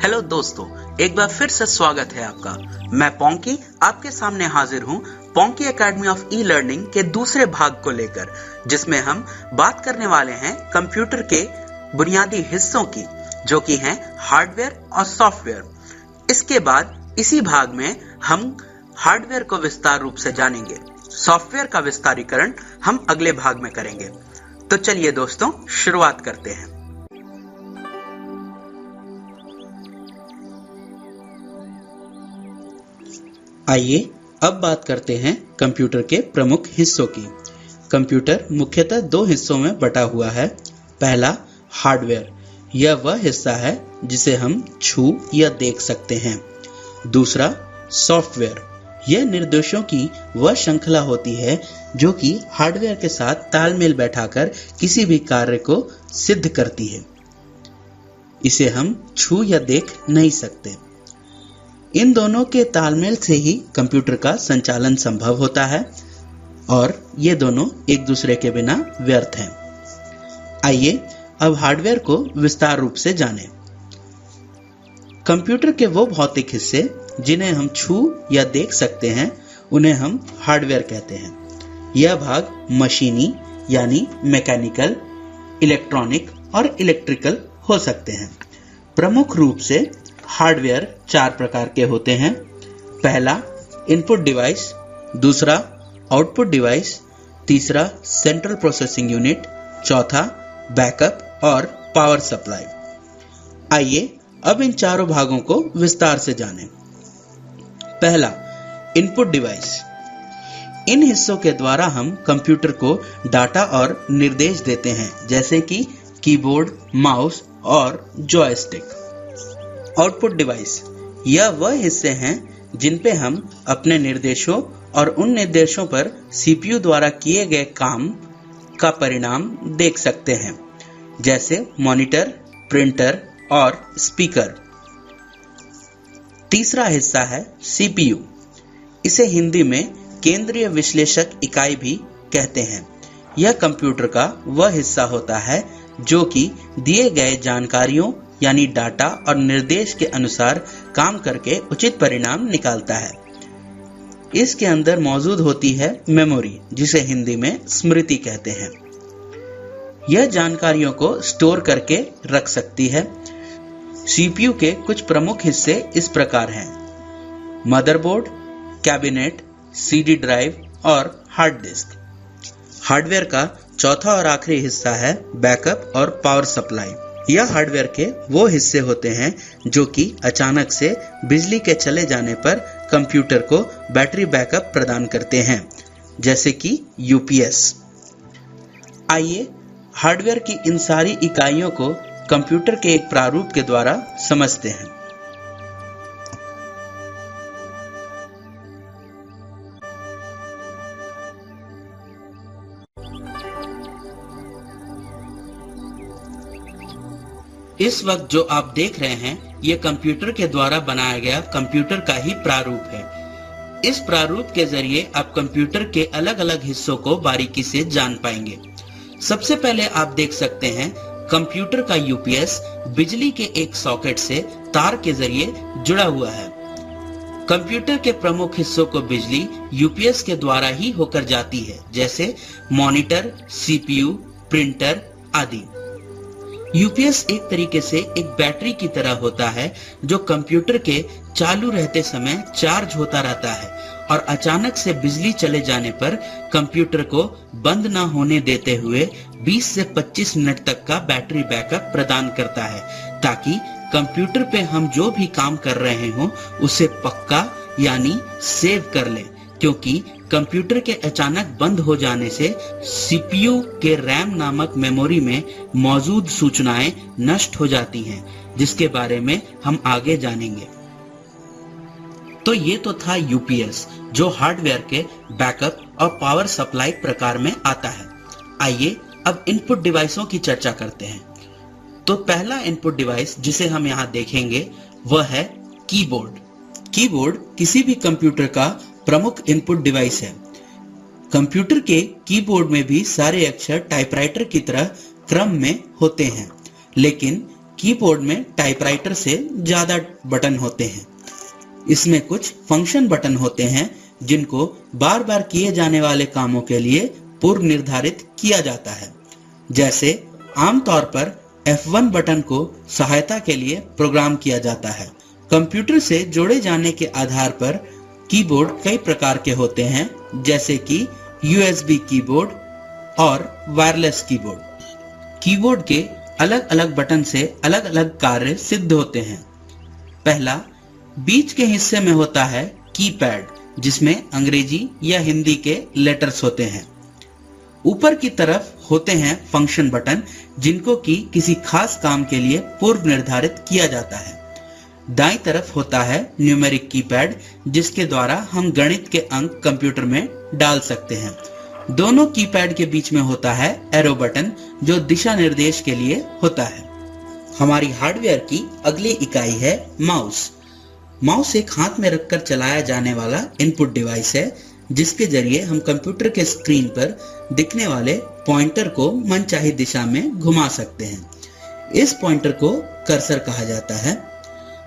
Hello दोस्तों, एक बार फिर से स्वागत है आपका। मैं पोंकी आपके सामने हाजिर हूँ ponky academy of e learning के दूसरे भाग को लेकर, जिसमें हम बात करने वाले हैं कंप्यूटर के बुनियादी हिस्सों की, जो कि हैं हार्डवेयर और सॉफ्टवेयर। इसके बाद इसी भाग में हम हार्डवेयर को विस्तार रूप से जानेंगे, सॉफ्टवेयर का विस्तारीकरण हम अगले भाग में करेंगे। तो चलिए दोस्तों, शुरुआत करते हैं। आइए अब बात करते हैं कंप्यूटर के प्रमुख हिस्सों की। कंप्यूटर मुख्यतः दो हिस्सों में बटा हुआ है। पहला, हार्डवेयर। यह वह हिस्सा है जिसे हम छू या देख सकते हैं। दूसरा, सॉफ्टवेयर। यह निर्देशों की वह श्रृंखला होती है जो कि हार्डवेयर के साथ तालमेल बैठाकर किसी भी कार्य को सिद्ध करती है। इसे हम छू या देख नहीं सकते। इन दोनों के तालमेल से ही कंप्यूटर का संचालन संभव होता है और ये दोनों एक दूसरे के बिना व्यर्थ हैं। आइए अब हार्डवेयर को विस्तार रूप से जानें। कंप्यूटर के वो भौतिक हिस्से जिन्हें हम छू या देख सकते हैं, उन्हें हम हार्डवेयर कहते हैं। यह भाग मशीनी यानी मैकेनिकल, इलेक्ट्रॉनिक और इलेक्ट्रिकल हो सकते हैं। प्रमुख रूप से हार्डवेयर चार प्रकार के होते हैं। पहला, इनपुट डिवाइस। दूसरा, आउटपुट डिवाइस। तीसरा, सेंट्रल प्रोसेसिंग यूनिट। चौथा, बैकअप और पावर सप्लाई। आइए अब इन चारों भागों को विस्तार से जानें। पहला, इनपुट डिवाइस। इन हिस्सों के द्वारा हम कंप्यूटर को डाटा और निर्देश देते हैं, जैसे कि कीबोर्ड, माउस और जॉयस्टिक। आउटपुट डिवाइस, यह वह हिस्से हैं जिन पे हम अपने निर्देशों और उन निर्देशों पर सीपीयू द्वारा किए गए काम का परिणाम देख सकते हैं, जैसे मॉनिटर, प्रिंटर और स्पीकर। तीसरा हिस्सा है सीपीयू। इसे हिंदी में केंद्रीय विश्लेषक इकाई भी कहते हैं। यह कंप्यूटर का वह हिस्सा होता है जो कि दिए गए जानकारियों यानी डाटा और निर्देश के अनुसार काम करके उचित परिणाम निकालता है। इसके अंदर मौजूद होती है मेमोरी, जिसे हिंदी में स्मृति कहते हैं। यह जानकारियों को स्टोर करके रख सकती है। सीपीयू के कुछ प्रमुख हिस्से इस प्रकार हैं: मदरबोर्ड, कैबिनेट, सीडी ड्राइव और हार्ड डिस्क। हार्डवेयर का चौथा और आखिरी हिस्सा है बैकअप और पावर सप्लाई। यह हार्डवेयर के वो हिस्से होते हैं जो कि अचानक से बिजली के चले जाने पर कंप्यूटर को बैटरी बैकअप प्रदान करते हैं, जैसे कि यूपीएस। आइए हार्डवेयर की इन सारी इकाइयों को कंप्यूटर के एक प्रारूप के द्वारा समझते हैं। इस वक्त जो आप देख रहे हैं, ये कंप्यूटर के द्वारा बनाया गया कंप्यूटर का ही प्रारूप है। इस प्रारूप के जरिए आप कंप्यूटर के अलग अलग हिस्सों को बारीकी से जान पाएंगे। सबसे पहले आप देख सकते हैं कंप्यूटर का यूपीएस बिजली के एक सॉकेट से तार के जरिए जुड़ा हुआ है। कंप्यूटर के प्रमुख हिस्सों को बिजली यूपीएस के द्वारा ही होकर जाती है, जैसे मॉनिटर, सीपीयू, प्रिंटर आदि। यूपीएस एक तरीके से एक बैटरी की तरह होता है जो कंप्यूटर के चालू रहते समय चार्ज होता रहता है और अचानक से बिजली चले जाने पर कंप्यूटर को बंद ना होने देते हुए 20 से 25 मिनट तक का बैटरी बैकअप प्रदान करता है, ताकि कंप्यूटर पे हम जो भी काम कर रहे हो उसे पक्का यानी सेव कर लें, क्योंकि कंप्यूटर के अचानक बंद हो जाने से सीपीयू के रैम नामक मेमोरी में मौजूद सूचनाएं नष्ट हो जाती हैं, जिसके बारे में हम आगे जानेंगे। तो ये तो था यूपीएस, जो हार्डवेयर के बैकअप और पावर सप्लाई प्रकार में आता है। आइए अब इनपुट डिवाइसों की चर्चा करते हैं। तो पहला इनपुट डिवाइस जिसे हम यहाँ देखेंगे वह है कीबोर्ड। कीबोर्ड किसी भी कंप्यूटर का प्रमुख इनपुट डिवाइस है। कंप्यूटर के कीबोर्ड में भी सारे अक्षर टाइपराइटर की तरह क्रम में होते हैं, लेकिन कीबोर्ड में टाइपराइटर से ज़्यादा बटन होते हैं। इसमें कुछ फंक्शन बटन होते हैं जिनको बार बार किए जाने वाले कामों के लिए पूर्व निर्धारित किया जाता है। जैसे आमतौर पर F1 बटन को सहायता के लिए प्रोग्राम किया जाता है। कंप्यूटर से जोड़े जाने के आधार पर कीबोर्ड कई प्रकार के होते हैं, जैसे कि USB कीबोर्ड और वायरलेस कीबोर्ड। कीबोर्ड के अलग अलग बटन से अलग अलग कार्य सिद्ध होते हैं। पहला, बीच के हिस्से में होता है कीपैड, जिसमें अंग्रेजी या हिंदी के लेटर्स होते हैं। ऊपर की तरफ होते हैं फंक्शन बटन, जिनको कि किसी खास काम के लिए पूर्व निर्धारित किया जाता है। दाईं तरफ होता है न्यूमेरिक कीपैड, जिसके द्वारा हम गणित के अंक कंप्यूटर में डाल सकते हैं। दोनों कीपैड के बीच में होता है एरो बटन, जो दिशा निर्देश के लिए होता है। हमारी हार्डवेयर की अगली इकाई है माउस। माउस एक हाथ में रखकर चलाया जाने वाला इनपुट डिवाइस है, जिसके जरिए हम कंप्यूटर के स्क्रीन पर दिखने वाले पॉइंटर को मनचाही दिशा में घुमा सकते हैं। इस पॉइंटर को कर्सर कहा जाता है।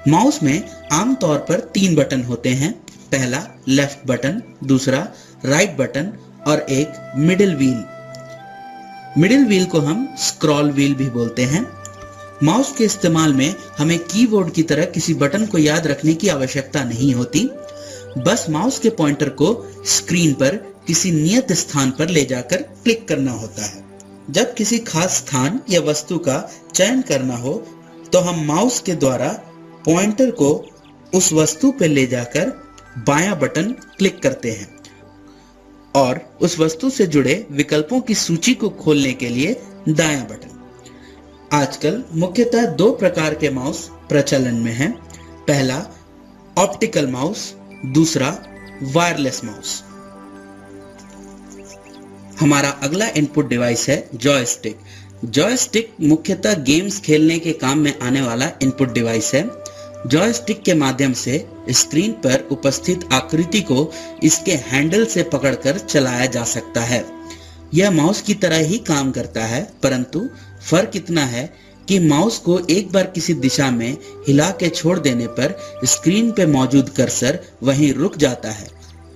माउस में आमतौर पर 3 बटन होते हैं। पहला लेफ्ट बटन, दूसरा राइट बटन और एक मिडिल व्हील। मिडिल व्हील को हम स्क्रॉल व्हील भी बोलते हैं। माउस के इस्तेमाल में हमें कीबोर्ड की तरह किसी बटन को याद रखने की आवश्यकता नहीं होती। बस माउस के पॉइंटर को स्क्रीन पर किसी नियत स्थान पर ले जाकर क्लिक करना होता है। जब किसी खास स्थान या वस्तु का चयन करना हो तो हम माउस के द्वारा पॉइंटर को उस वस्तु पर ले जाकर बायां बटन क्लिक करते हैं और उस वस्तु से जुड़े विकल्पों की सूची को खोलने के लिए दायां बटन। आजकल मुख्यतः 2 प्रकार के माउस प्रचलन में हैं। पहला ऑप्टिकल माउस, दूसरा वायरलेस माउस। हमारा अगला इनपुट डिवाइस है जॉयस्टिक। जॉयस्टिक मुख्यतः गेम्स खेलने के काम में आने वाला इनपुट डिवाइस है। जॉयस्टिक के माध्यम से स्क्रीन पर उपस्थित आकृति को इसके हैंडल से पकड़कर चलाया जा सकता है। यह माउस की तरह ही काम करता है, परंतु फर्क इतना है कि माउस को एक बार किसी दिशा में हिला के छोड़ देने पर स्क्रीन पे मौजूद कर्सर वहीं रुक जाता है,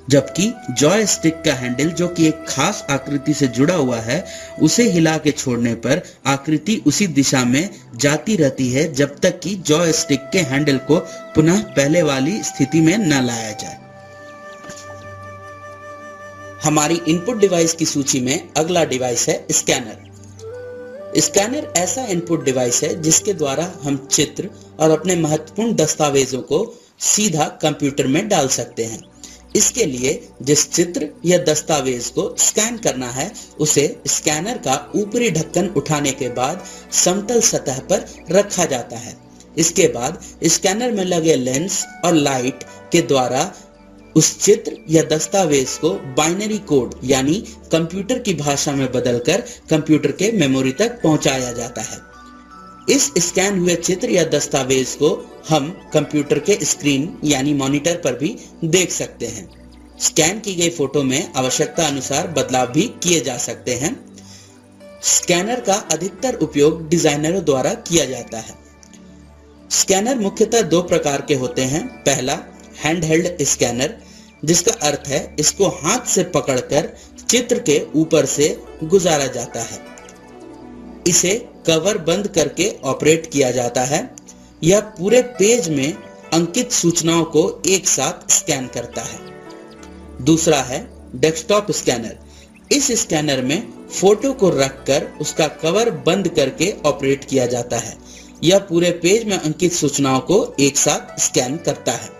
जबकि जॉयस्टिक का हैंडल, जो कि एक खास आकृति से जुड़ा हुआ है, उसे हिला के छोड़ने पर आकृति उसी दिशा में जाती रहती है जब तक कि जॉयस्टिक के हैंडल को पुनः पहले वाली स्थिति में न लाया जाए। हमारी इनपुट डिवाइस की सूची में अगला डिवाइस है स्कैनर। स्कैनर ऐसा इनपुट डिवाइस है जिसके द्वारा हम चित्र और अपने महत्वपूर्ण दस्तावेजों को सीधा कंप्यूटर में डाल सकते हैं। इसके लिए जिस चित्र या दस्तावेज को स्कैन करना है, उसे स्कैनर का ऊपरी ढक्कन उठाने के बाद समतल सतह पर रखा जाता है। इसके बाद स्कैनर में लगे लेंस और लाइट के द्वारा उस चित्र या दस्तावेज को बाइनरी कोड यानी कंप्यूटर की भाषा में बदलकर कंप्यूटर के मेमोरी तक पहुंचाया जाता है। इस स्कैन हुए चित्र या दस्तावेज को हम कंप्यूटर के स्क्रीन यानी मॉनिटर पर भी देख सकते हैं। स्कैन की गई फोटो में आवश्यकता अनुसार बदलाव भी किए जा सकते हैं। स्कैनर का अधिकतर उपयोग डिजाइनरों द्वारा किया जाता है। स्कैनर मुख्यतः 2 प्रकार के होते हैं। पहला हैंडहेल्ड स्कैनर, जिसका अर्थ है इसको हाथ से पकड़कर चित्र के ऊपर से गुजारा जाता है। इसे कवर बंद करके ऑपरेट किया जाता है। यह पूरे पेज में अंकित सूचनाओं को एक साथ स्कैन करता है। दूसरा है डेस्कटॉप स्कैनर। इस स्कैनर में फोटो को रखकर उसका कवर बंद करके ऑपरेट किया जाता है। यह पूरे पेज में अंकित सूचनाओं को एक साथ स्कैन करता है।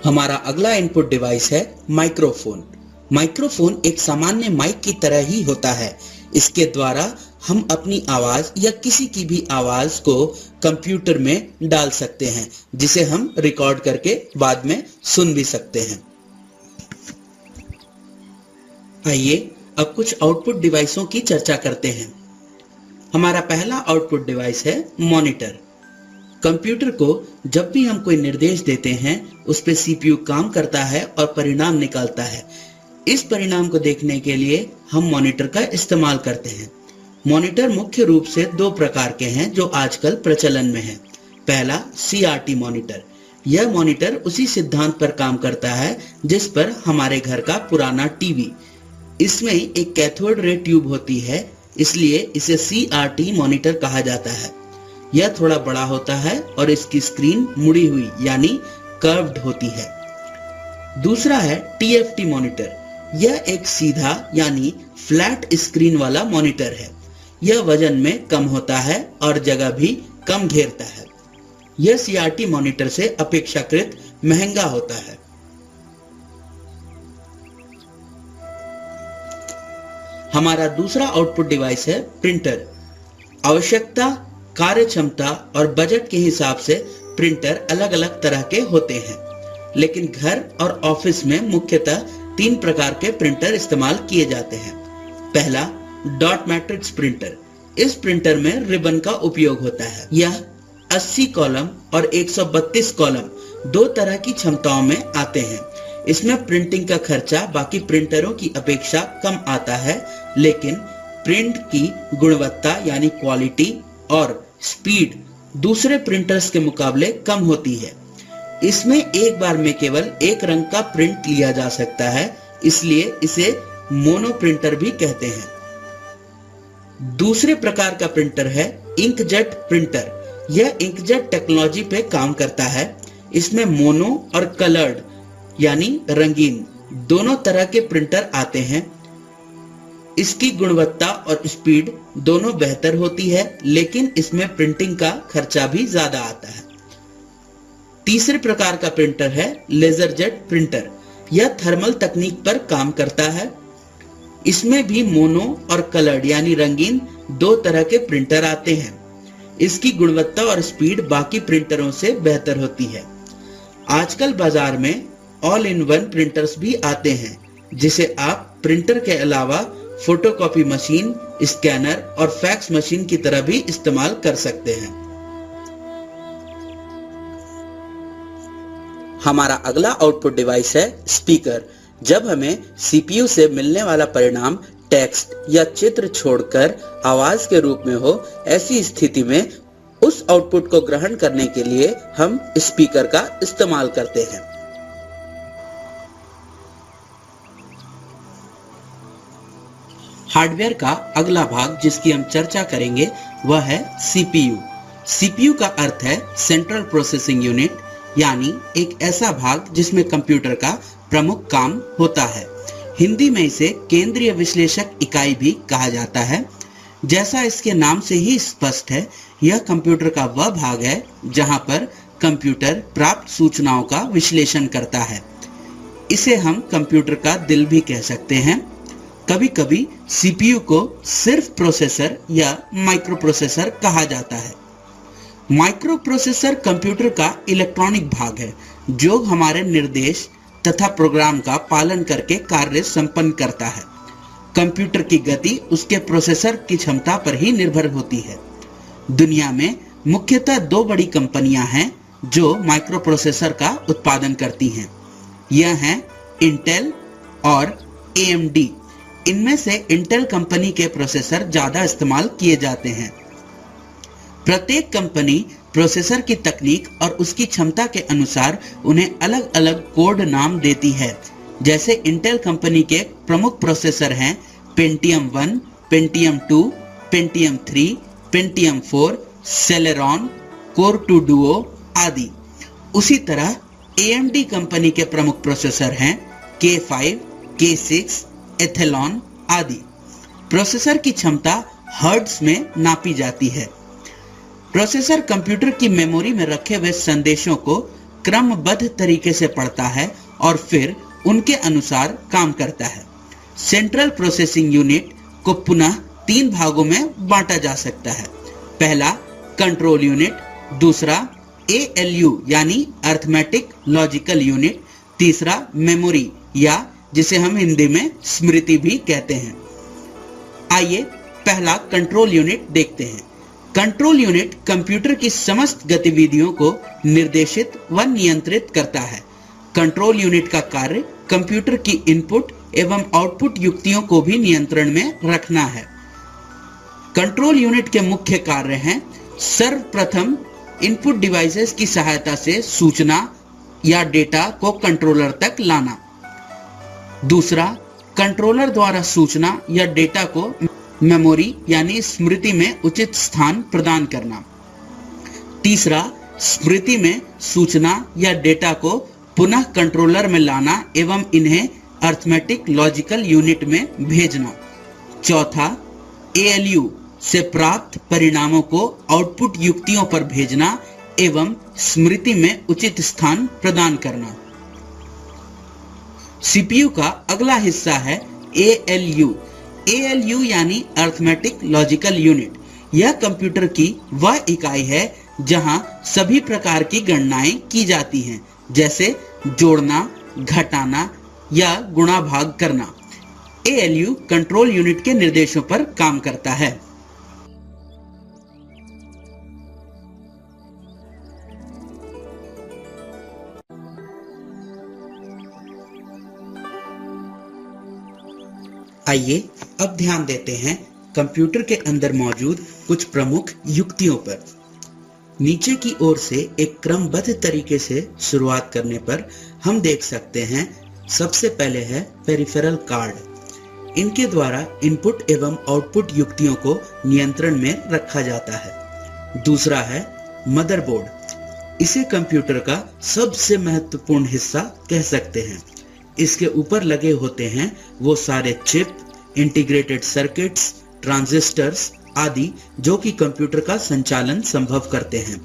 हमारा अगला इनपुट डिवाइस है माइक्रोफोन। माइक्रोफोन एक सामान्य माइक की तरह ही होता है। इसके द्वारा हम अपनी आवाज या किसी की भी आवाज को कंप्यूटर में डाल सकते हैं, जिसे हम रिकॉर्ड करके बाद में सुन भी सकते हैं। आइए अब कुछ आउटपुट डिवाइसों की चर्चा करते हैं। हमारा पहला आउटपुट डिवाइस है मॉनिटर। कंप्यूटर को जब भी हम कोई निर्देश देते हैं, उस पे सीपीयू काम करता है और परिणाम निकालता है। इस परिणाम को देखने के लिए हम मॉनिटर का इस्तेमाल करते हैं। मॉनिटर मुख्य रूप से दो प्रकार के हैं जो आजकल प्रचलन में हैं। पहला CRT मॉनिटर। यह मॉनिटर उसी सिद्धांत पर काम करता है जिस पर हमारे घर का पुराना टीवी। इसमें एक कैथोड रे ट्यूब होती है, इसलिए इसे CRT मॉनिटर कहा जाता है। यह थोड़ा बड़ा होता है और इसकी स्क्रीन मुड़ी हुई यानी कर्व्ड होती है। दूसरा है TFT मॉनिटर। यह एक सीधा यानी फ्लैट स्क्रीन वाला मॉनिटर है। यह वजन में कम होता है और जगह भी कम घेरता है। यह CRT मॉनिटर से अपेक्षाकृत महंगा होता है। हमारा दूसरा आउटपुट डिवाइस है प्रिंटर। आवश्यकता, कार्य क्षमता और बजट के हिसाब से प्रिंटर अलग अलग तरह के होते हैं, लेकिन घर और ऑफिस में मुख्यतः 3 प्रकार के प्रिंटर इस्तेमाल किए जाते हैं। पहला डॉट मैट्रिक्स प्रिंटर। इस प्रिंटर में रिबन का उपयोग होता है। यह 80 कॉलम और 132 कॉलम 2 तरह की क्षमताओं में आते हैं। इसमें प्रिंटिंग का खर्चा बाकी प्रिंटरों की अपेक्षा कम आता है, लेकिन प्रिंट की गुणवत्ता यानी क्वालिटी और स्पीड दूसरे प्रिंटर्स के मुकाबले कम होती है। इसमें एक बार में केवल एक रंग का प्रिंट लिया जा सकता है, इसलिए इसे मोनो प्रिंटर भी कहते हैं। दूसरे प्रकार का प्रिंटर है इंकजेट प्रिंटर। यह इंकजेट टेक्नोलॉजी पे काम करता है। इसमें मोनो और कलर्ड यानी रंगीन दोनों तरह के प्रिंटर आते हैं। इसकी गुणवत्ता और स्पीड दोनों बेहतर होती है, लेकिन इसमें प्रिंटिंग का खर्चा भी ज्यादा आता है। तीसरे प्रकार का प्रिंटर है लेजरजेट प्रिंटर। यह थर्मल तकनीक पर काम करता है। इसमें भी मोनो और कलर्ड यानी रंगीन 2 तरह के प्रिंटर आते हैं। इसकी गुणवत्ता और स्पीड बाकी प्रिंटरों से बेहतर होती है। आजकल बाजार में ऑल इन वन प्रिंटर्स भी आते हैं, जिसे आप प्रिंटर के अलावा फोटोकॉपी मशीन, स्कैनर और फैक्स मशीन की तरह भी इस्तेमाल कर सकते हैं। हमारा अगला आउटपुट डिवाइस है स्पीकर। जब हमें CPU से मिलने वाला परिणाम टेक्स्ट या चित्र छोड़कर आवाज के रूप में हो, ऐसी स्थिति में उस आउटपुट को ग्रहण करने के लिए हम स्पीकर का इस्तेमाल करते हैं। हार्डवेयर का अगला भाग जिसकी हम चर्चा करेंगे वह है CPU। CPU का अर्थ है सेंट्रल प्रोसेसिंग यूनिट, यानी एक ऐसा भाग जिसमें कंप्यूटर का प्रमुख काम होता है। हिंदी में इसे केंद्रीय विश्लेषक इकाई भी कहा जाता है। जैसा इसके नाम से ही स्पष्ट है, यह कंप्यूटर का वह भाग है जहां पर कंप्यूटर प्राप्त सूचनाओं का विश्लेषण करता है। इसे हम कंप्यूटर का दिल भी कह सकते हैं। कभी कभी CPU को सिर्फ प्रोसेसर या माइक्रो प्रोसेसर कहा जाता है। माइक्रो प्रोसेसर कंप्यूटर का इलेक्ट्रॉनिक भाग है जो हमारे निर्देश तथा प्रोग्राम का पालन करके कार्य संपन्न करता है। कंप्यूटर की गति उसके प्रोसेसर की क्षमता पर ही निर्भर होती है। दुनिया में मुख्यतः 2 बड़ी कंपनियां हैं जो माइक्रो प्रोसेसर का उत्पादन करती हैं। यह हैं इंटेल और AMD। इनमें से इंटेल कंपनी के प्रोसेसर ज्यादा इस्तेमाल किए जाते हैं। प्रत्येक कंपनी प्रोसेसर की तकनीक और उसकी क्षमता के अनुसार उन्हें अलग अलग कोड नाम देती है। जैसे इंटेल कंपनी के प्रमुख प्रोसेसर हैं Pentium 1, Pentium 2, Pentium 3, Pentium 4, Celeron, core 2 Duo आदि। उसी तरह AMD कंपनी के प्रमुख प्रोसेसर हैं K5, K6, एथेलॉन आदि। प्रोसेसर की क्षमता हर्ट्ज में नापी जाती है। प्रोसेसर कंप्यूटर की मेमोरी में रखे हुए संदेशों को क्रमबद्ध तरीके से पढ़ता है और फिर उनके अनुसार काम करता है। सेंट्रल प्रोसेसिंग यूनिट को पुनः 3 भागों में बांटा जा सकता है। पहला कंट्रोल यूनिट, दूसरा ALU यानी अर्थमेटिक लॉजिकल यूनिट, तीसरा मेमोरी या जिसे हम हिंदी में स्मृति भी कहते हैं। आइए पहला कंट्रोल यूनिट देखते हैं। कंट्रोल यूनिट कंप्यूटर की समस्त गतिविधियों को निर्देशित व नियंत्रित करता है। कंट्रोल यूनिट का कार्य कंप्यूटर की इनपुट एवं आउटपुट युक्तियों को भी नियंत्रण में रखना है। कंट्रोल यूनिट के मुख्य कार्य हैं सर्वप्रथम इनपुट डिवाइसेस की सहायता से सूचना या डेटा को कंट्रोलर तक लाना। दूसरा, कंट्रोलर द्वारा सूचना या डेटा को मेमोरी यानी स्मृति में उचित स्थान प्रदान करना। तीसरा, स्मृति में सूचना या डेटा को पुनः कंट्रोलर में लाना एवं इन्हें अर्थमेटिक लॉजिकल यूनिट में भेजना। चौथा, ALU से प्राप्त परिणामों को आउटपुट युक्तियों पर भेजना एवं स्मृति में उचित स्थान प्रदान करना। CPU का अगला हिस्सा है ALU। ALU यानी अर्थमेटिक लॉजिकल यूनिट। यह कंप्यूटर की वह इकाई है जहां सभी प्रकार की गणनाएं की जाती हैं, जैसे जोड़ना, घटाना या गुणा भाग करना। ALU कंट्रोल यूनिट के निर्देशों पर काम करता है। आइए अब ध्यान देते हैं कंप्यूटर के अंदर मौजूद कुछ प्रमुख युक्तियों पर। नीचे की ओर से एक क्रमबद्ध तरीके से शुरुआत करने पर हम देख सकते हैं सबसे पहले है पेरिफेरल कार्ड। इनके द्वारा इनपुट एवं आउटपुट युक्तियों को नियंत्रण में रखा जाता है। दूसरा है मदरबोर्ड। इसे कंप्यूटर का सबसे महत्वपूर्ण हिस्सा कह सकते हैं। इसके ऊपर लगे होते हैं वो सारे चिप, इंटीग्रेटेड सर्किट्स, ट्रांजिस्टर्स आदि जो कि कंप्यूटर का संचालन संभव करते हैं।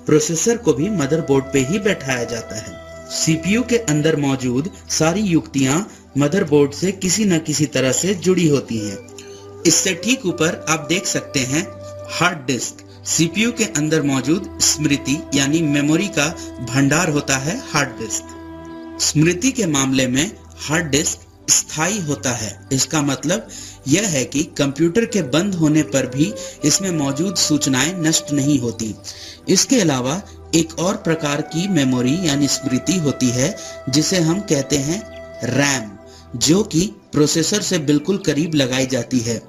प्रोसेसर को भी मदरबोर्ड पे ही बैठाया जाता है। CPU के अंदर मौजूद सारी युक्तियां मदरबोर्ड से किसी न किसी तरह से जुड़ी होती हैं। इससे ठीक ऊपर आप देख सकते हैं हार्ड डिस्क। CPU के अंदर मौजूद स्मृति यानी मेमोरी का भंडार होता है हार्ड डिस्क। स्मृति के मामले में हार्ड डिस्क स्थायी होता है। इसका मतलब यह है कि कंप्यूटर के बंद होने पर भी इसमें मौजूद सूचनाएं नष्ट नहीं होती। इसके अलावा एक और प्रकार की मेमोरी यानी स्मृति होती है जिसे हम कहते हैं रैम, जो कि प्रोसेसर से बिल्कुल करीब लगाई जाती है।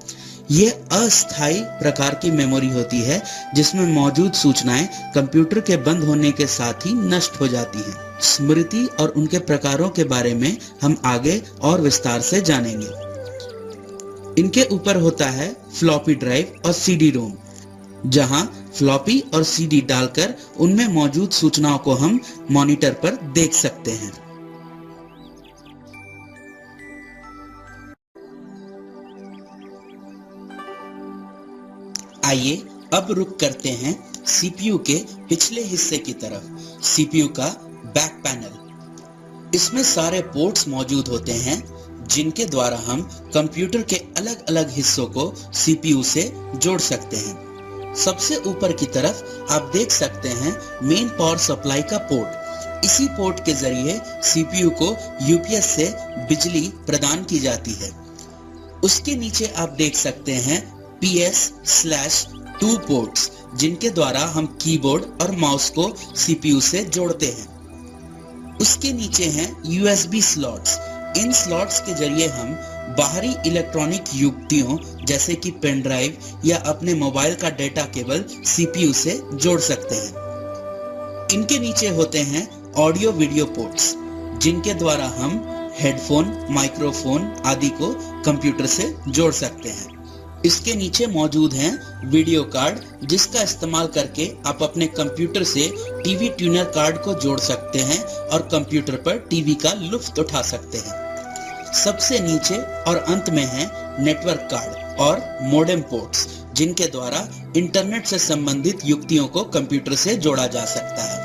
यह अस्थायी प्रकार की मेमोरी होती है जिसमें मौजूद सूचनाएं कंप्यूटर के बंद होने के साथ ही नष्ट हो जाती हैं। स्मृति और उनके प्रकारों के बारे में हम आगे और विस्तार से जानेंगे। इनके ऊपर होता है फ्लॉपी ड्राइव और CD-ROM, जहां फ्लॉपी और CD डालकर उनमें मौजूद सूचनाओं को हम मॉनिटर पर देख सकते हैं। आइए अब रुख करते हैं CPU के पिछले हिस्से की तरफ। CPU का बैक पैनल। इसमें सारे पोर्ट्स मौजूद होते हैं जिनके द्वारा हम कंप्यूटर के अलग अलग हिस्सों को CPU से जोड़ सकते हैं। सबसे ऊपर की तरफ आप देख सकते हैं मेन पावर सप्लाई का पोर्ट। इसी पोर्ट के जरिए CPU को UPS से बिजली प्रदान की जाती है। उसके नीचे आप देख सकते हैं PS/2 पोर्ट्स, जिनके द्वारा हम कीबोर्ड और माउस को CPU से जोड़ते हैं। उसके नीचे हैं USB स्लॉट्स। इन स्लॉट्स के जरिए हम बाहरी इलेक्ट्रॉनिक युक्तियों जैसे कि पेन ड्राइव या अपने मोबाइल का डेटा केबल CPU से जोड़ सकते हैं। इनके नीचे होते हैं ऑडियो वीडियो पोर्ट्स, जिनके द्वारा हम हेडफोन, माइक्रोफोन आदि को कंप्यूटर से जोड़ सकते हैं। इसके नीचे मौजूद हैं वीडियो कार्ड, जिसका इस्तेमाल करके आप अपने कंप्यूटर से टीवी ट्यूनर कार्ड को जोड़ सकते हैं और कंप्यूटर पर टीवी का लुत्फ उठा सकते हैं। सबसे नीचे और अंत में है नेटवर्क कार्ड और मोडेम पोर्ट्स, जिनके द्वारा इंटरनेट से संबंधित युक्तियों को कंप्यूटर से जोड़ा जा सकता है।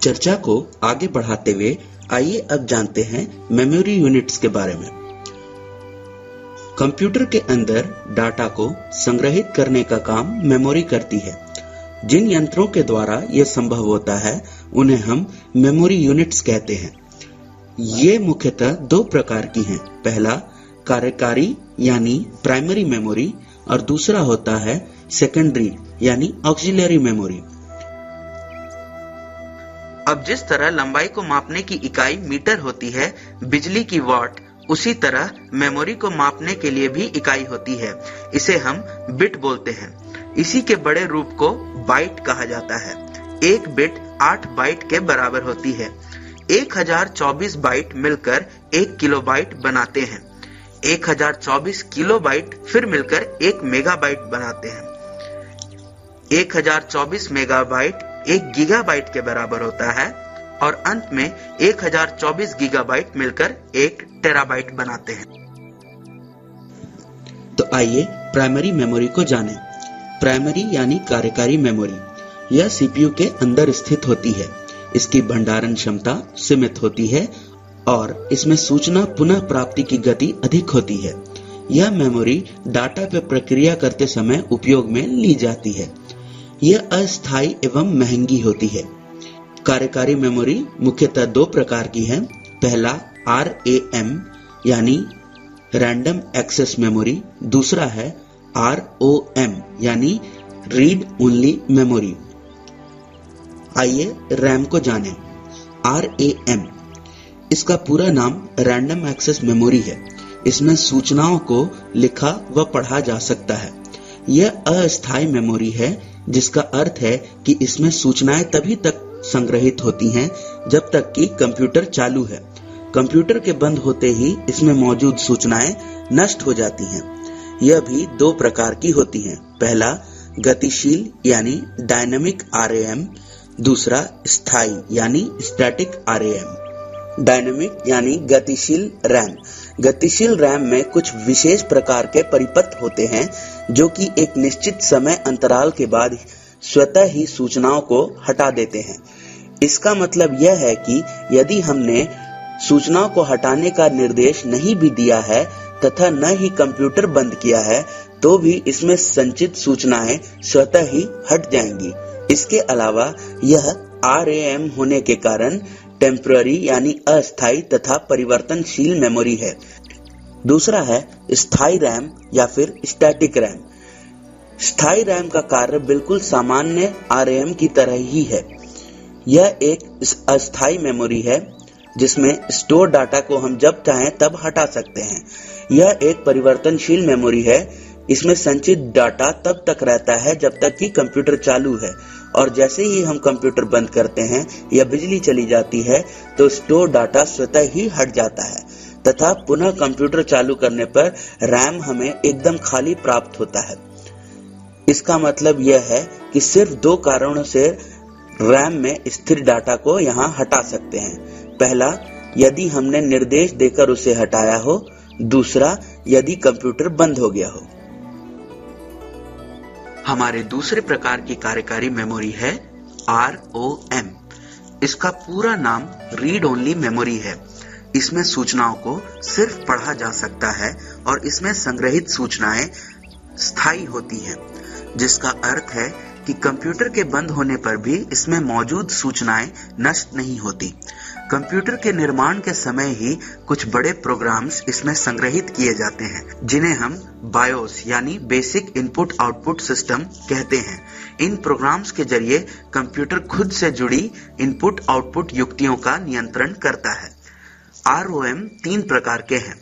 चर्चा को आगे बढ़ाते हुए आइए अब जानते हैं मेमोरी यूनिट्स के बारे में। कंप्यूटर के अंदर डाटा को संग्रहित करने का काम मेमोरी करती है। जिन यंत्रों के द्वारा यह संभव होता है उन्हें हम मेमोरी यूनिट्स कहते हैं। ये मुख्यतः दो प्रकार की हैं। पहला कार्यकारी यानी प्राइमरी मेमोरी और दूसरा होता है सेकेंडरी यानी ऑक्सिलरी मेमोरी। अब जिस तरह लंबाई को मापने की इकाई मीटर होती है, बिजली की वाट, उसी तरह मेमोरी को मापने के लिए भी इकाई होती है। इसे हम बिट बोलते हैं। इसी के बड़े रूप को बाइट कहा जाता है। एक बिट 8 बाइट के बराबर होती है। 1024 बाइट मिलकर 1 किलोबाइट बनाते हैं। 1024 किलोबाइट फिर मिलकर 1 मेगाबाइट बनाते हैं। 1024 मेगाबाइट 1 गीगाबाइट के बराबर होता है और अंत में 1024 गीगाबाइट मिलकर 1 टेराबाइट बनाते हैं। तो आइए प्राइमरी मेमोरी को जानें। प्राइमरी यानी कार्यकारी मेमोरी, यह सीपीयू के अंदर स्थित होती है। इसकी भंडारण क्षमता सीमित होती है और इसमें सूचना पुनः प्राप्ति की गति अधिक होती है। यह मेमोरी डाटा पर प्रक्रिया करते समय उपयोग में ली जाती है। यह अस्थायी एवं महंगी होती है। कार्यकारी मेमोरी मुख्यतः 2 प्रकार की है। पहला RAM यानी रैंडम एक्सेस मेमोरी, दूसरा है ROM यानी रीड ओनली मेमोरी। आइए रैम को जानें। RAM इसका पूरा नाम रैंडम एक्सेस मेमोरी है। इसमें सूचनाओं को लिखा व पढ़ा जा सकता है। यह अस्थायी मेमोरी है, जिसका अर्थ है कि इसमें सूचनाएं तभी तक संग्रहित होती हैं जब तक कि कंप्यूटर चालू है। कंप्यूटर के बंद होते ही इसमें मौजूद सूचनाएं नष्ट हो जाती हैं। यह भी 2 प्रकार की होती हैं। पहला गतिशील यानी डायनामिक RAM, दूसरा स्थायी यानी स्टैटिक RAM। डायनामिक यानी गतिशील रैम। गतिशील रैम में कुछ विशेष प्रकार के परिपथ होते हैं जो कि एक निश्चित समय अंतराल के बाद स्वतः ही सूचनाओं को हटा देते हैं। इसका मतलब यह है कि यदि हमने सूचनाओं को हटाने का निर्देश नहीं भी दिया है तथा न ही कंप्यूटर बंद किया है, तो भी इसमें संचित सूचनाएं स्वतः ही हट जाएंगी। इसके अलावा यह RAM होने के कारण टेम्पररी यानी अस्थायी तथा परिवर्तनशील मेमोरी है। दूसरा है स्थायी रैम या फिर स्टैटिक रैम। स्थायी रैम का कार्य बिल्कुल सामान्य RAM की तरह ही है। यह एक अस्थायी मेमोरी है जिसमें स्टोर डाटा को हम जब चाहें तब हटा सकते हैं। यह एक परिवर्तनशील मेमोरी है। इसमें संचित डाटा तब तक रहता है जब तक कि कंप्यूटर चालू है, और जैसे ही हम कंप्यूटर बंद करते हैं या बिजली चली जाती है तो स्टोर डाटा स्वतः ही हट जाता है तथा पुनः कंप्यूटर चालू करने पर रैम हमें एकदम खाली प्राप्त होता है। इसका मतलब यह है कि सिर्फ 2 कारणों से रैम में स्थिर डाटा को यहाँ हटा सकते हैं। पहला, यदि हमने निर्देश देकर उसे हटाया हो। दूसरा, यदि कंप्यूटर बंद हो गया हो। हमारे दूसरे प्रकार की कार्यकारी मेमोरी है ROM। इसका पूरा नाम रीड ओनली मेमोरी है। इसमें सूचनाओं को सिर्फ पढ़ा जा सकता है और इसमें संग्रहित सूचनाएं स्थायी होती हैं, जिसका अर्थ है कि कंप्यूटर के बंद होने पर भी इसमें मौजूद सूचनाएं नष्ट नहीं होती। कंप्यूटर के निर्माण के समय ही कुछ बड़े प्रोग्राम्स इसमें संग्रहित किए जाते हैं, जिन्हें हम बायोस यानी बेसिक इनपुट आउटपुट सिस्टम कहते हैं। इन प्रोग्राम्स के जरिए कंप्यूटर खुद से जुड़ी इनपुट आउटपुट युक्तियों का नियंत्रण करता है। ROM 3 प्रकार के हैं।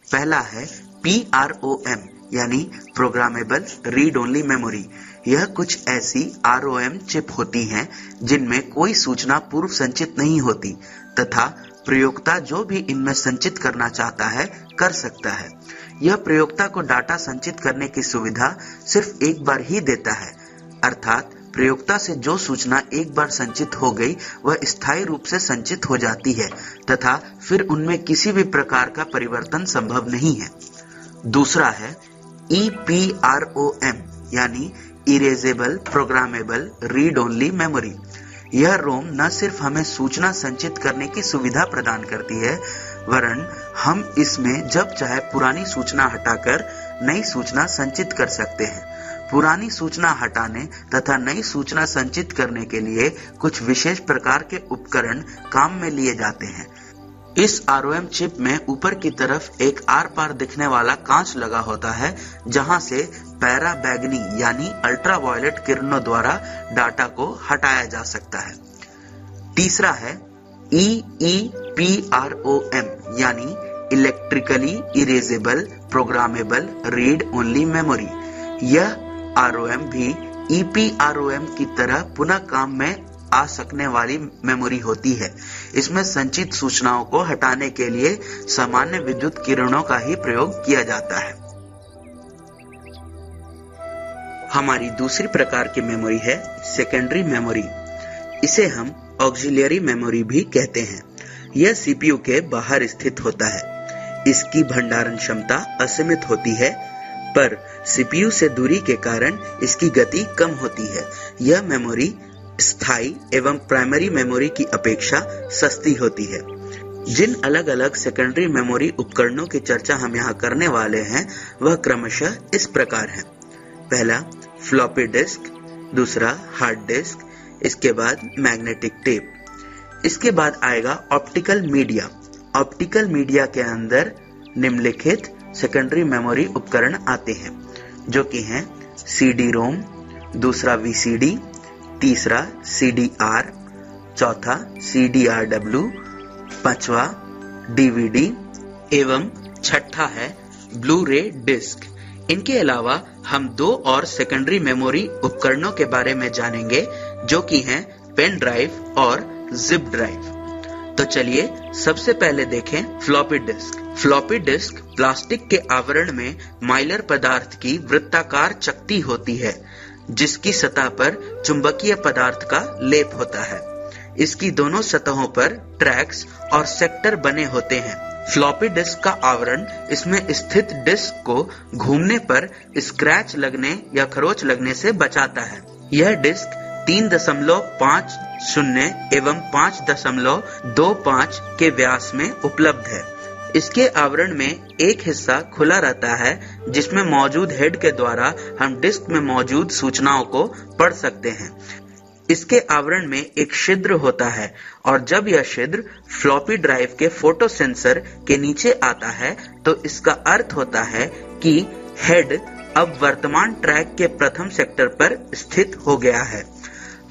पहला है PROM यानी प्रोग्रामेबल रीड ओनली मेमोरी। यह कुछ ऐसी ROM चिप होती हैं जिनमें कोई सूचना पूर्व संचित नहीं होती तथा प्रयोक्ता जो भी इनमें संचित करना चाहता है कर सकता है। यह प्रयोक्ता को डाटा संचित करने की सुविधा सिर्फ एक बार ही देता है, अर्थात प्रयोक्ता से जो सूचना एक बार संचित हो गई वह स्थायी रूप से संचित हो जाती है तथा फिर उनमें किसी भी प्रकार का परिवर्तन संभव नहीं है। दूसरा है EPROM यानी erasable programmable read only memory. यह रोम न सिर्फ हमें सूचना संचित करने की सुविधा प्रदान करती है, वरन हम इसमें जब चाहे पुरानी सूचना हटाकर नई सूचना संचित कर सकते हैं। पुरानी सूचना हटाने तथा नई सूचना संचित करने के लिए कुछ विशेष प्रकार के उपकरण काम में लिए जाते हैं। इस ROM चिप में ऊपर की तरफ एक आर पार दिखने वाला कांच लगा होता है, जहां से पैरा बैगनी यानी अल्ट्रावायलेट किरणों द्वारा डाटा को हटाया जा सकता है। तीसरा है EEPROM यानी electrically erasable programmable read only memory. यह ROM भी EPROM की तरह पुनः काम में आ सकने वाली मेमोरी होती है। इसमें संचित सूचनाओं को हटाने के लिए सामान्य विद्युत किरणों का ही प्रयोग किया जाता है। हमारी दूसरी प्रकार की मेमोरी है सेकेंडरी मेमोरी। इसे हम ऑक्सिलियरी मेमोरी भी कहते हैं। यह CPU के बाहर स्थित होता है। इसकी भंडारण क्षमता असीमित होती है, पर CPU से दूरी के कारण इसकी गति कम होती है। यह मेमोरी स्थायी एवं प्राइमरी मेमोरी की अपेक्षा सस्ती होती है। जिन अलग अलग सेकेंडरी मेमोरी उपकरणों की चर्चा हम यहाँ करने वाले हैं वह क्रमशः इस प्रकार है। पहला फ्लॉपी डिस्क, दूसरा हार्ड डिस्क, इसके बाद मैग्नेटिक टेप, इसके बाद आएगा ऑप्टिकल मीडिया। ऑप्टिकल मीडिया के अंदर निम्नलिखित सेकेंडरी मेमोरी उपकरण आते हैं, जो कि हैं CD-ROM, दूसरा VCD, तीसरा CDR, चौथा CDRW, पांचवा DVD एवं छठा है ब्लू रे डिस्क। इनके अलावा हम दो और सेकेंडरी मेमोरी उपकरणों के बारे में जानेंगे, जो कि हैं पेन ड्राइव और जिप ड्राइव। तो चलिए सबसे पहले देखें floppy disk. Floppy disk plastic के आवरण में माइलर पदार्थ की वृत्ताकार चकती होती है, जिसकी सतह पर चुंबकीय पदार्थ का लेप होता है। इसकी दोनों सतहों पर ट्रैक्स और सेक्टर बने होते हैं। फ्लॉपी डिस्क का आवरण इसमें स्थित डिस्क को घूमने पर स्क्रैच लगने या खरोंच लगने से बचाता है। यह डिस्क 3.50 एवं 5.25 के व्यास में उपलब्ध है। इसके आवरण में एक हिस्सा खुला रहता है, जिसमें मौजूद हेड के द्वारा हम डिस्क में मौजूद सूचनाओं को पढ़ सकते हैं। इसके आवरण में एक छिद्र होता है और जब यह छिद्र फ्लॉपी ड्राइव के फोटो सेंसर के नीचे आता है तो इसका अर्थ होता है कि हेड अब वर्तमान ट्रैक के प्रथम सेक्टर पर स्थित हो गया है।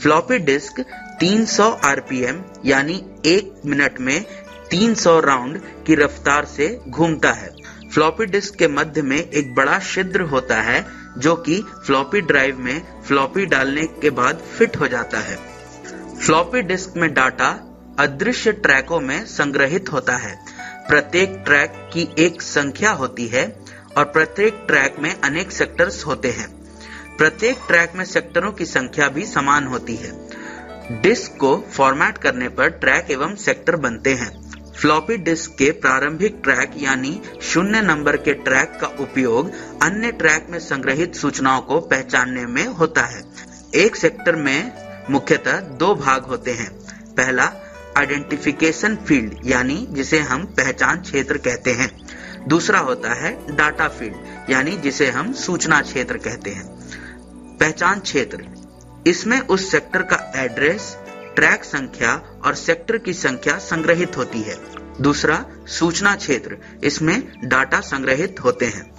फ्लॉपी डिस्क 300 RPM यानी 1 मिनट में 300 राउंड की रफ्तार से घूमता है। फ्लॉपी डिस्क के मध्य में एक बड़ा छिद्र होता है, जो कि फ्लॉपी ड्राइव में फ्लॉपी डालने के बाद फिट हो जाता है। फ्लॉपी डिस्क में डाटा अदृश्य ट्रैकों में संग्रहित होता है। प्रत्येक ट्रैक की एक संख्या होती है और प्रत्येक ट्रैक में अनेक सेक्टर्स होते हैं। प्रत्येक ट्रैक में सेक्टरों की संख्या भी समान होती है। डिस्क को फॉर्मेट करने पर ट्रैक एवं सेक्टर बनते हैं। फ्लॉपी डिस्क के प्रारंभिक ट्रैक यानी 0 नंबर के ट्रैक का उपयोग अन्य ट्रैक में संग्रहित सूचनाओं को पहचानने में होता है। एक सेक्टर में मुख्यतः 2 भाग होते हैं। पहला आइडेंटिफिकेशन फील्ड यानी जिसे हम पहचान क्षेत्र कहते हैं। दूसरा होता है डाटा फील्ड यानी जिसे हम सूचना क्षेत्र कहते हैं। पहचान क्षेत्र, इसमें उस सेक्टर का एड्रेस, ट्रैक संख्या और सेक्टर की संख्या संग्रहित होती है। दूसरा सूचना क्षेत्र, इसमें डाटा संग्रहित होते हैं।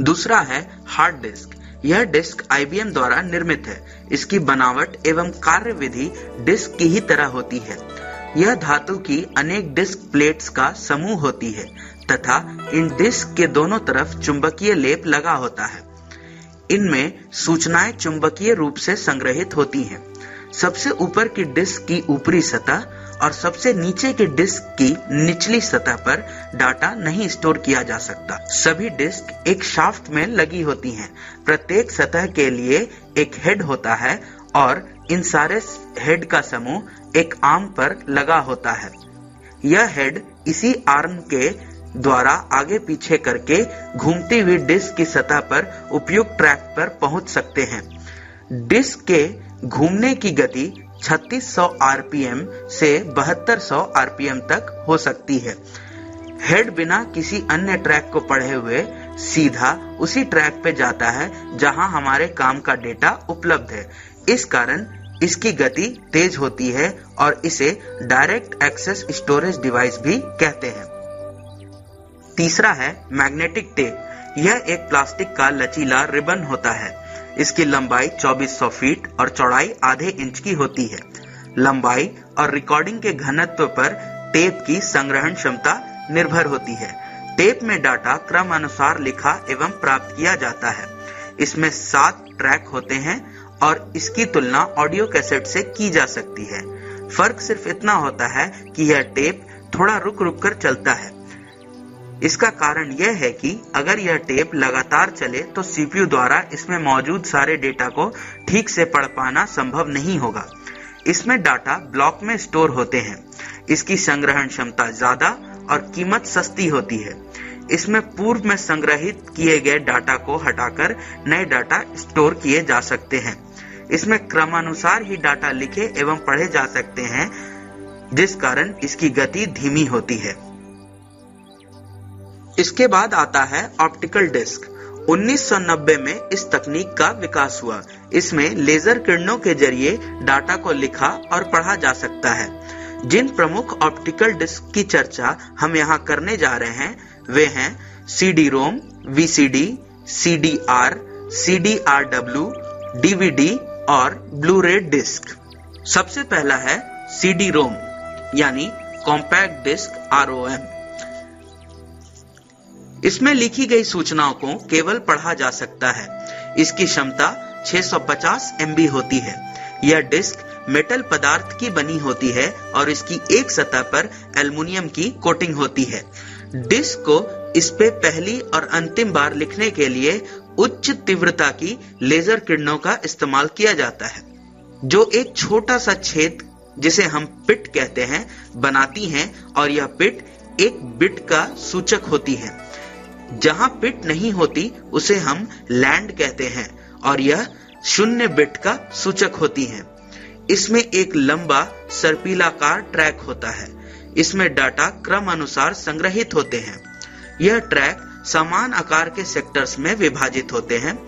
दूसरा है हार्ड डिस्क। यह डिस्क IBM द्वारा निर्मित है। इसकी बनावट एवं कार्यविधि डिस्क की ही तरह होती है। यह धातु की अनेक डिस्क प्लेट्स का समूह होती है तथा इन डिस्क के दोनों तरफ चुंबकीय लेप लगा होता है। इनमें सूचनाएं चुंबकीय रूप से संग्रहित होती हैं। सबसे ऊपर की डिस्क की ऊपरी सतह और सबसे नीचे की डिस्क की निचली सतह पर डाटा नहीं स्टोर किया जा सकता। सभी डिस्क एक शाफ्ट में लगी होती हैं। प्रत्येक सतह के लिए एक हेड होता है और इन सारे हेड का समूह एक आर्म पर लगा होता है। यह हेड इसी आर्म के द्वारा आगे पीछे करके घूमती हुई डिस्क की सतह पर उपयुक्त ट्रैक पर पहुंच सकते हैं। डिस्क के घूमने की गति 3600 RPM से 7200 RPM तक हो सकती है। हेड बिना किसी अन्य ट्रैक को पढ़े हुए सीधा उसी ट्रैक पे जाता है जहां हमारे काम का डेटा उपलब्ध है। इस कारण इसकी गति तेज होती है और इसे डायरेक्ट एक्सेस स्टोरेज डिवाइस भी कहते हैं। तीसरा है मैग्नेटिक टेप। यह एक प्लास्टिक का लचीला रिबन होता है। इसकी लंबाई 2400 फीट और चौड़ाई ½ इंच की होती है। लंबाई और रिकॉर्डिंग के घनत्व पर टेप की संग्रहण क्षमता निर्भर होती है। टेप में डाटा क्रम अनुसार लिखा एवं प्राप्त किया जाता है। इसमें 7 ट्रैक होते हैं और इसकी तुलना ऑडियो कैसेट से की जा सकती है। फर्क सिर्फ इतना होता है कि यह टेप थोड़ा रुक रुक कर चलता है। इसका कारण यह है कि अगर यह टेप लगातार चले तो सीपीयू द्वारा इसमें मौजूद सारे डेटा को ठीक से पढ़ पाना संभव नहीं होगा। इसमें डाटा ब्लॉक में स्टोर होते हैं। इसकी संग्रहण क्षमता ज्यादा और कीमत सस्ती होती है। इसमें पूर्व में संग्रहित किए गए डाटा को हटाकर नए डाटा स्टोर किए जा सकते हैं। इसमें क्रमानुसार ही डाटा लिखे एवं पढ़े जा सकते हैं, जिस कारण इसकी गति धीमी होती है। इसके बाद आता है ऑप्टिकल डिस्क। 1990 में इस तकनीक का विकास हुआ। इसमें लेजर किरणों के जरिए डाटा को लिखा और पढ़ा जा सकता है। जिन प्रमुख ऑप्टिकल डिस्क की चर्चा हम यहाँ करने जा रहे हैं वे हैं CD ROM, VCD, CDR, सीडीआरडब्ल्यू, DVD और ब्लू-रे डिस्क। सबसे पहला है सीडी रोम यानी कॉम्पैक्ट डिस्क आरओएम। इसमें लिखी गई सूचनाओं को केवल पढ़ा जा सकता है। इसकी क्षमता 650 MB होती है। यह डिस्क मेटल पदार्थ की बनी होती है और इसकी एक सतह पर एल्युमिनियम की कोटिंग होती है। डिस्क को इस पे पहली और अंतिम बार लिखने के लिए उच्च तीव्रता की लेजर किरणों का इस्तेमाल किया जाता है, जो एक छोटा सा छेद जिसे हम पिट कहते हैं बनाती हैं, और यह पिट एक बिट का सूचक होती है। जहां पिट नहीं होती उसे हम लैंड कहते हैं और यह 0 बिट का सूचक होती है। इसमें एक लंबा सर्पिलाकार ट्रैक होता है। इसमें डाटा क्रम अनुसार संग्रहित होते हैं। यह ट्रैक समान आकार के सेक्टर्स में विभाजित होते हैं।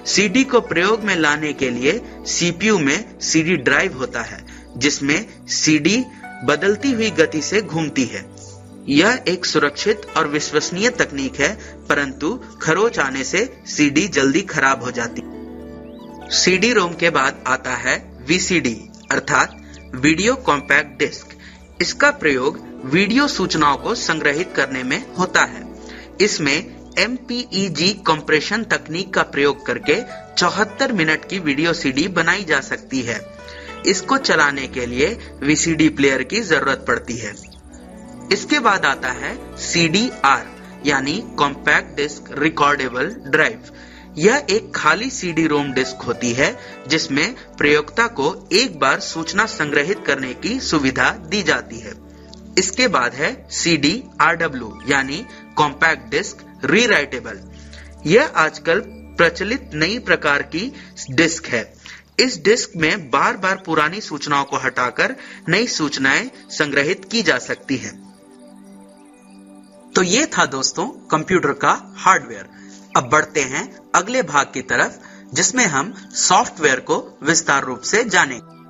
सीडी को प्रयोग में लाने के लिए सीपीयू में सीडी ड्राइव होता है, जिसमें सीडी बदलती हुई गति से घूमती है। यह एक सुरक्षित और विश्वसनीय तकनीक है, परंतु खरोंच आने से सीडी जल्दी खराब हो जाती है। सीडी रोम के बाद आता है वीसीडी अर्थात वीडियो कॉम्पैक्ट डिस्क। इसका प्रयोग वीडियो सूचनाओं को संग्रहित करने में होता है। इसमें MPEG कंप्रेशन तकनीक का प्रयोग करके 74 मिनट की वीडियो सीडी बनाई जा सकती है। इसको चलाने के लिए वीसीडी प्लेयर की जरूरत पड़ती है। इसके बाद आता है CDR यानी कॉम्पैक्ट डिस्क रिकॉर्डेबल ड्राइव। यह एक खाली सीडी रोम डिस्क होती है जिसमें प्रयोक्ता को एक बार सूचना संग्रहित करने की सुविधा दी जाती है। इसके बाद है CDRW यानी कॉम्पैक्ट डिस्क रीराइटेबल। यह आजकल प्रचलित नई प्रकार की डिस्क है। इस डिस्क में बार बार पुरानी सूचनाओं को हटाकर नई सूचनाएं संग्रहित की जा सकती हैं। तो ये था दोस्तों कंप्यूटर का हार्डवेयर। अब बढ़ते हैं अगले भाग की तरफ, जिसमें हम सॉफ्टवेयर को विस्तार रूप से जानेंगे।